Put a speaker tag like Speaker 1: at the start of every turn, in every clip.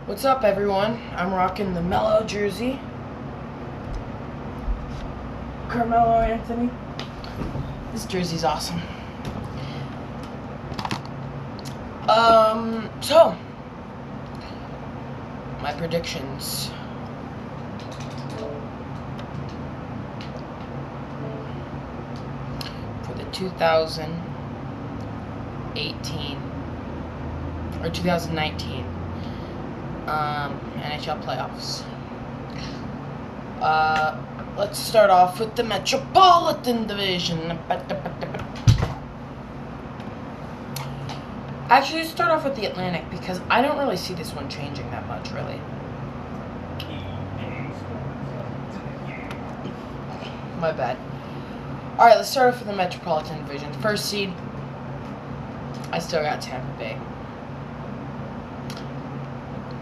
Speaker 1: What's up, everyone? I'm rocking the Mellow jersey. Carmelo Anthony. This jersey's awesome. So my predictions. For the 2018 or 2019 NHL playoffs. Let's start off with the Metropolitan Division. Actually, let's start off with the Atlantic because I don't really see this one changing that much, really. My bad. Alright, let's start off with the Metropolitan Division. First seed, I still got Tampa Bay.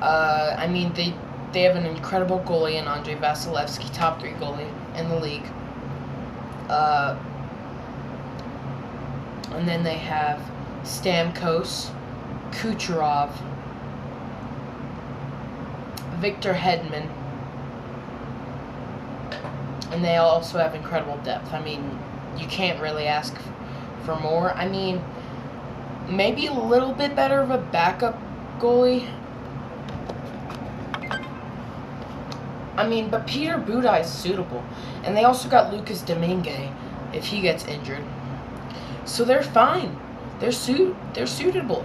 Speaker 1: I mean, they have an incredible goalie in Andrei Vasilevsky, top 3 goalie in the league. And then they have Stamkos, Kucherov, Victor Hedman, and they also have incredible depth. I mean, you can't really ask for more. I mean, maybe a little bit better of a backup goalie. I mean, but Peter Budaj is suitable. And they also got Lucas Domingue if he gets injured. So they're fine. They're suitable.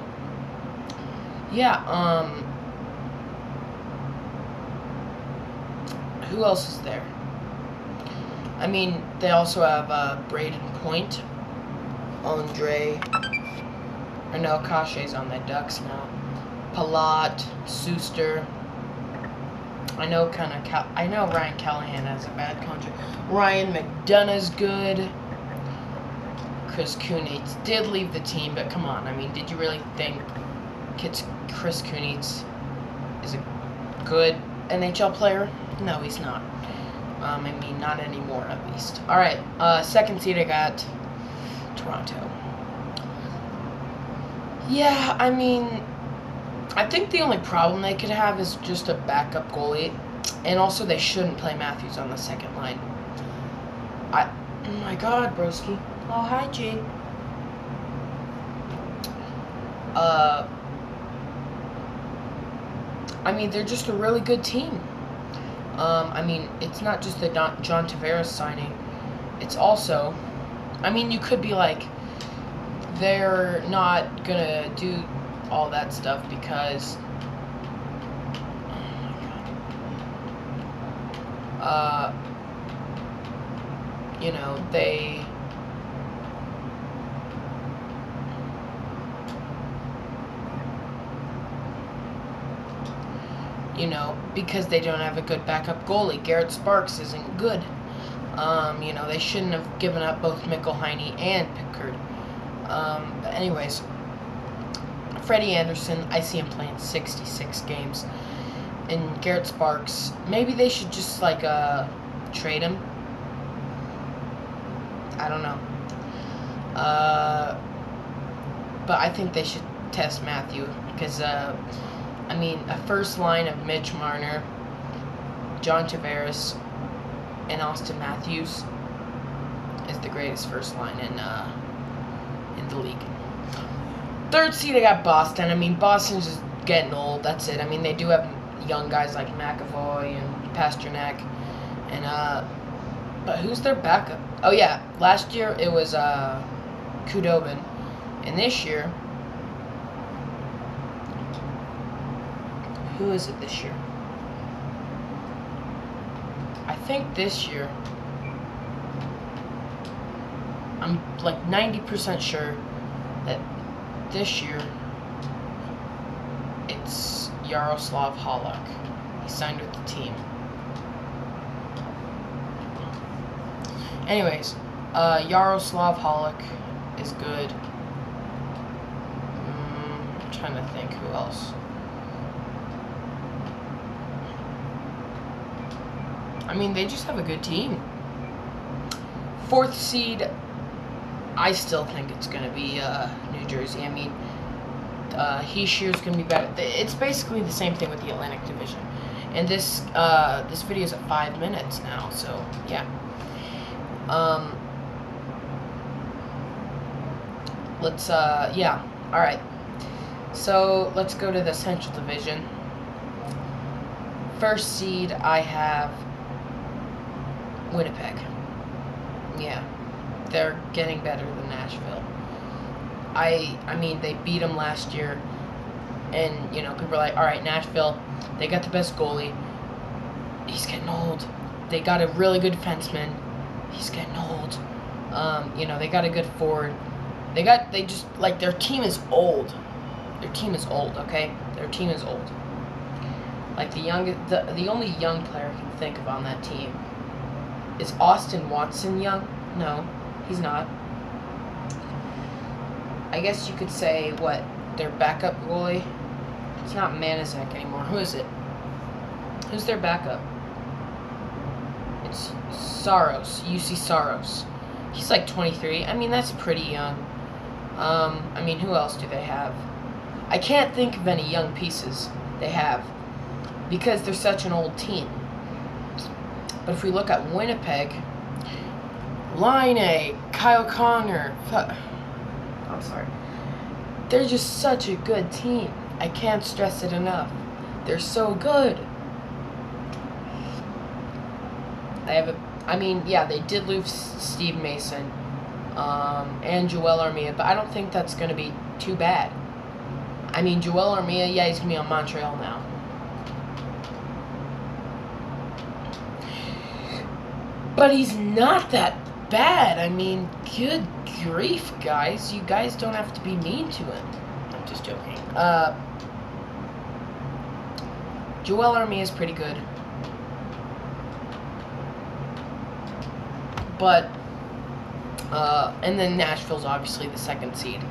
Speaker 1: Yeah, who else is there? I mean, they also have Braden Point, Kashay's on the Ducks now. Palat, Suster. I know Ryan Callahan has a bad contract. Ryan McDonough's good. Chris Kunitz did leave the team, but come on. I mean, did you really think Chris Kunitz is a good NHL player? No, he's not. I mean, not anymore, at least. All right, second seed I got Toronto. Yeah, I mean, I think the only problem they could have is just a backup goalie, and also they shouldn't play Matthews on the second line. Oh my God, broski. Oh, hi, G. I mean, they're just a really good team. I mean, it's not just the John Tavares signing. It's also, I mean, you could be like, they're not gonna do all that stuff because you know, because they don't have a good backup goalie. Garrett Sparks isn't good. You know, they shouldn't have given up both Mikkel Heine and Pickard. But anyways, Freddie Anderson, I see him playing 66 games. And Garrett Sparks, maybe they should just, like, trade him. I don't know. But I think they should test Matthew. Because, I mean, a first line of Mitch Marner, John Tavares, and Austin Matthews is the greatest first line in the league. Third seed, I got Boston. I mean, Boston's just getting old. That's it. I mean, they do have young guys like McAvoy and Pasternak, and but who's their backup? Oh yeah, last year it was Khudobin, and this year, who is it this year? I think this year, I'm like 90% sure that this year it's Yaroslav Halak. He signed with the team. Anyways, Yaroslav Halak is good. I'm trying to think who else. I mean, they just have a good team. Fourth seed, I still think it's going to be New Jersey. I mean, Heeshier's going to be better. It's basically the same thing with the Atlantic Division. And this video is at 5 minutes now, so yeah. Yeah, alright. So, let's go to the Central Division. First seed, I have Winnipeg. Yeah, they're getting better than Nashville. I mean, they beat them last year, and, you know, people are like, alright, Nashville, they got the best goalie. He's getting old. They got a really good defenseman. He's getting old. You know, they got a good forward. They just, like, their team is old. Their team is old, okay? Their team is old. Like, the only young player I can think of on that team is Austin Watson young? No, he's not. I guess you could say, what, their backup goalie? It's not Manizek anymore. Who is it? Who's their backup? It's Saros, UC Saros. He's like 23. I mean, that's pretty young. I mean, who else do they have? I can't think of any young pieces they have because they're such an old team. But if we look at Winnipeg, Laine, Kyle Connor, I'm sorry. They're just such a good team. I can't stress it enough. They're so good. I mean, yeah, they did lose Steve Mason and Joel Armia, but I don't think that's going to be too bad. I mean, Joel Armia, yeah, he's going to be on Montreal now. But he's not that bad. I mean, good grief, guys. You guys don't have to be mean to him. I'm just joking. Joel Armia is pretty good. But, and then Nashville's obviously the second seed.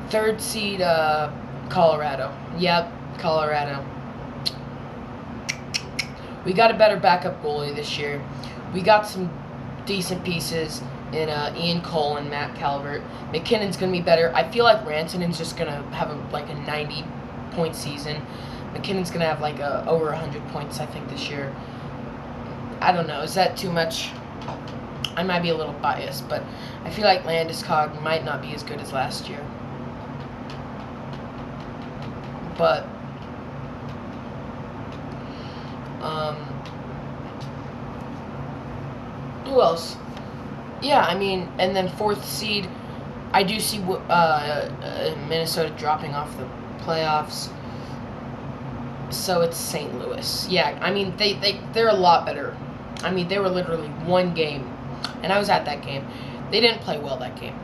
Speaker 1: Third seed, Colorado. Yep, Colorado. We got a better backup goalie this year. We got some decent pieces in Ian Cole and Matt Calvert. McKinnon's going to be better. I feel like Rantanen's just going to have a 90-point season. McKinnon's going to have like over 100 points, I think, this year. I don't know. Is that too much? I might be a little biased, but I feel like Landeskog might not be as good as last year. But, who else? Yeah, I mean, and then fourth seed, I do see Minnesota dropping off the playoffs. So it's St. Louis. Yeah, I mean, they're a lot better. I mean, they were literally one game, and I was at that game. They didn't play well that game.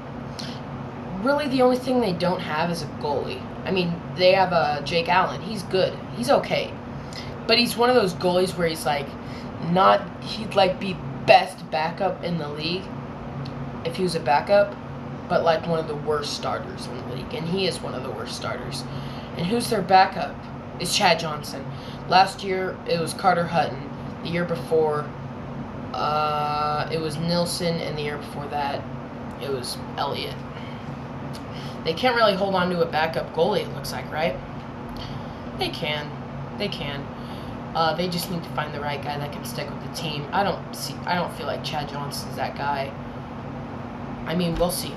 Speaker 1: Really, the only thing they don't have is a goalie. I mean, they have Jake Allen. He's good. He's okay. But he's one of those goalies where he's like, he'd like be best backup in the league if he was a backup, but like one of the worst starters in the league. And he is one of the worst starters. And who's their backup? It's Chad Johnson. Last year, it was Carter Hutton. The year before, it was Nilsson. And the year before that, it was Elliott. They can't really hold on to a backup goalie, it looks like, right? They can. They can. They just need to find the right guy that can stick with the team. I don't feel like Chad Johnson's that guy. I mean, we'll see.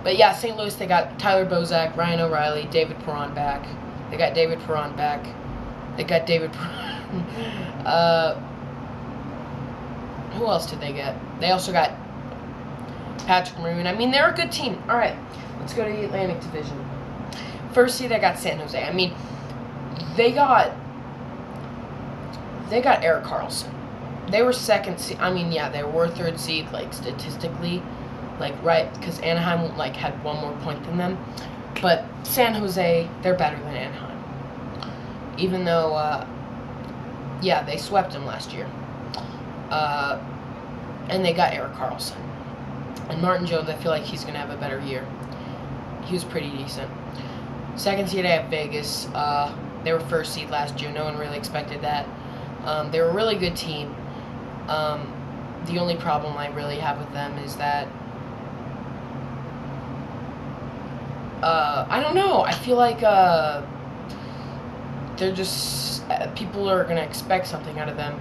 Speaker 1: But yeah, St. Louis, they got Tyler Bozak, Ryan O'Reilly, David Perron back. They got David Perron back. They got David Perron. Who else did they get? They also got Patrick Maroon. I mean, they're a good team. All right, let's go to the Atlantic Division. First seed, I got San Jose. I mean, they got Erik Karlsson. They were second seed. I mean, yeah, they were third seed, like, statistically. Like, right, because Anaheim, like, had one more point than them. But San Jose, they're better than Anaheim. Even though, yeah, they swept them last year. And they got Erik Karlsson. And Martin Jones, I feel like he's going to have a better year. He was pretty decent. Second seed, I have Vegas. They were first seed last year. No one really expected that. They're a really good team. The only problem I really have with them is that I don't know. I feel like they're just people are gonna expect something out of them,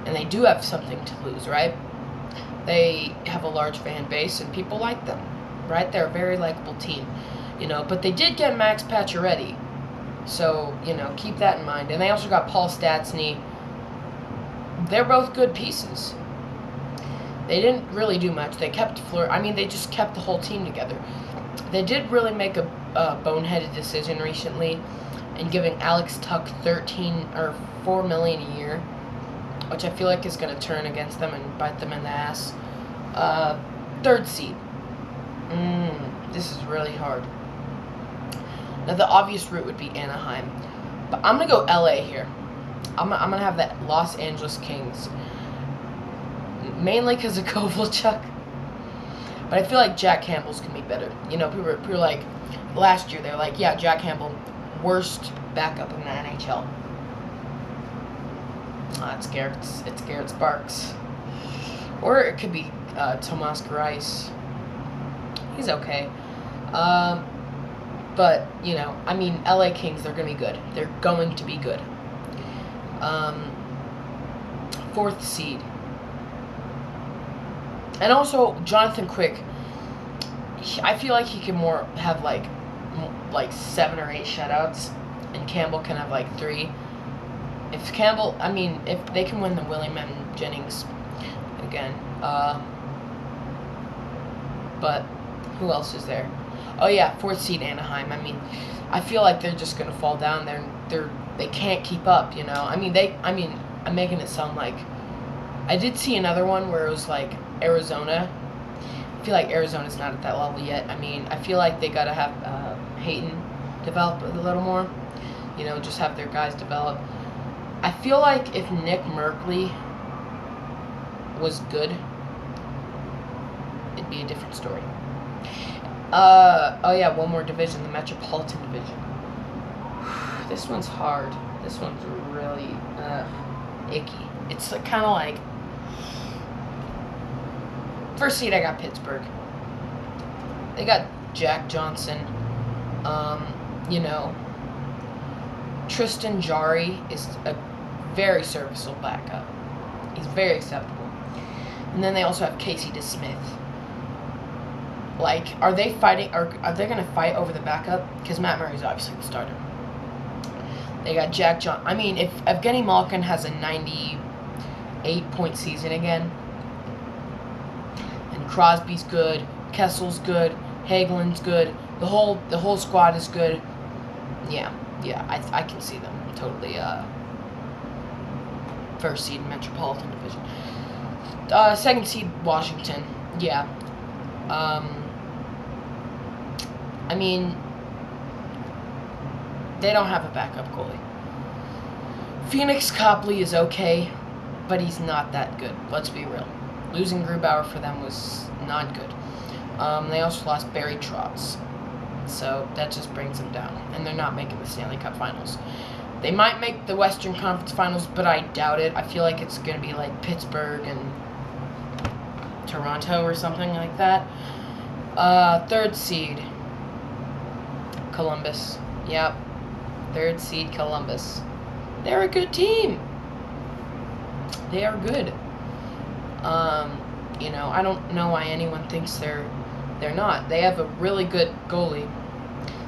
Speaker 1: and they do have something to lose, right? They have a large fan base, and people like them, right? They're a very likable team, But they did get Max Pacioretty, so keep that in mind. And they also got Paul Stastny. They're both good pieces. They didn't really do much. They kept they just kept the whole team together. They did really make a boneheaded decision recently in giving Alex Tuch $4 million a year, which I feel like is going to turn against them and bite them in the ass. Third seed. This is really hard. Now, the obvious route would be Anaheim, but I'm going to go LA here. I'm going to have that Los Angeles Kings, mainly because of Kovalchuk. But I feel like Jack Campbell's going to be better. People were like, last year, they were like, yeah, Jack Campbell, worst backup in the NHL. It's Garrett Sparks. Or it could be Tomas Greiss. He's okay. But, LA Kings, they're going to be good. They're going to be good. Fourth seed. And also, Jonathan Quick, I feel like he can have like 7 or 8 shutouts, and Campbell can have like 3. If they can win the William and Jennings again. But who else is there? Oh yeah, 4th seed Anaheim. I feel like they're just gonna fall down. They can't keep up. I'm making it sound like I did see another one where it was like Arizona. I feel like Arizona's not at that level yet. I feel like they gotta have Hayton develop a little more. Just have their guys develop. I feel like if Nick Merkley was good, it'd be a different story. Oh yeah, one more division, the Metropolitan Division. This one's hard. This one's really icky. It's kind of like first seed. I got Pittsburgh. They got Jack Johnson. Tristan Jarry is a very serviceable backup. He's very acceptable. And then they also have Casey DeSmith. Are they fighting? Are they going to fight over the backup? Because Matt Murray's obviously the starter. They got Jack John. If Evgeny Malkin has a 98-point season again, and Crosby's good, Kessel's good, Hagelin's good, the whole squad is good. Yeah, I can see them totally. First seed Metropolitan Division. Second seed Washington. Yeah. They don't have a backup goalie. Phoenix Copley is okay, but he's not that good. Let's be real. Losing Grubauer for them was not good. They also lost Barry Trotz, so that just brings them down. And they're not making the Stanley Cup Finals. They might make the Western Conference Finals, but I doubt it. I feel like it's going to be like Pittsburgh and Toronto or something like that. Third seed Columbus. Yep. Third seed Columbus. They're a good team. They are good. I don't know why anyone thinks they're not. They have a really good goalie,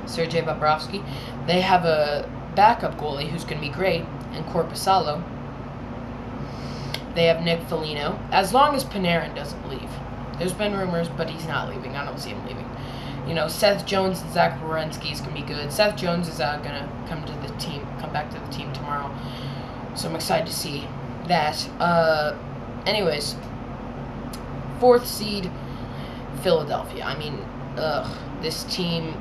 Speaker 1: Sergei Bobrovsky. They have a backup goalie who's going to be great, and Korpisalo. They have Nick Foligno. As long as Panarin doesn't leave. There's been rumors, but he's not leaving. I don't see him leaving. Seth Jones and Zach Werenski is going to be good. Seth Jones is going to come back to the team tomorrow. So I'm excited to see that. Anyways, 4th seed Philadelphia. This team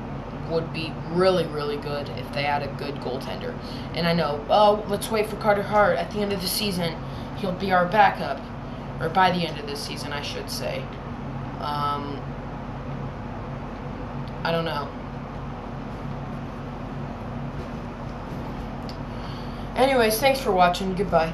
Speaker 1: would be really, really good if they had a good goaltender. And I know, let's wait for Carter Hart. At the end of the season, he'll be our backup. Or by the end of this season, I should say. I don't know. Anyways, thanks for watching. Goodbye.